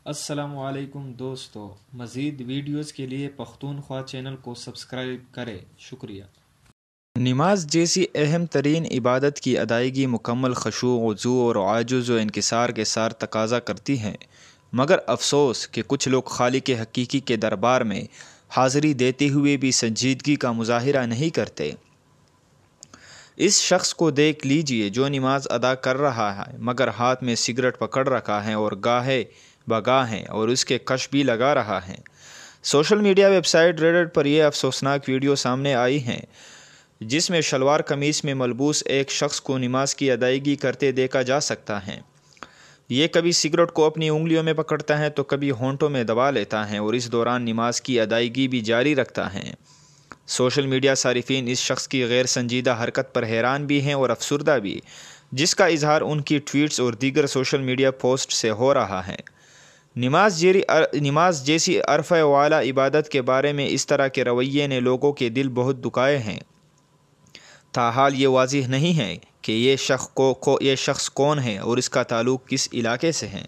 السلام علیکم دوستو، مزید ویڈیوز کے لیے پختونخوا چینل کو سبسکرائب کریں۔ شکریہ۔ نماز جیسی اہم ترین عبادت کی ادائیگی مکمل خشوع و خضوع اور عاجز و انکسار کے ساتھ تقاضا کرتی ہے، مگر افسوس کہ کچھ لوگ خالق حقیقی کے دربار میں حاضری دیتے ہوئے بھی سنجیدگی کا مظاہرہ نہیں کرتے۔ اس شخص کو دیکھ لیجئے جو نماز ادا کر رہا ہے مگر ہاتھ میں سگریٹ پکڑ رکھا ہے اور گاہے بگاہے اور اس کے کش بھی لگا رہا ہے۔ Social media web site Reddit پر یہ افسوسناک ویڈیو سامنے آئی ہیں جس میں شلوار قمیص میں ملبوس ایک شخص کو نماز کی ادائیگی کرتے دیکھا جا سکتا ہے۔ یہ کبھی سگریٹ کو اپنی انگلیوں میں پکڑتا ہے تو کبھی ہونٹوں میں دبا لیتا ہے اور اس دوران نماز کی ادائیگی بھی جاری رکھتا ہے۔ سوشل میڈیا صارفین اس شخص کی غیر سنجیدہ حرکت پر حیران بھی ہیں اور افسردہ بھی، جس کا اظہار ان کی ٹویٹس اور دیگر سوشل میڈیا پوسٹ سے ہو رہا ہے۔ نماز جیسی عرفہ والا عبادت کے بارے میں اس طرح کے رویے نے لوگوں کے دل بہت دکھائے ہیں۔ تاحال یہ واضح نہیں ہے کہ یہ شخص کون ہے اور اس کا تعلق کس علاقے سے ہے۔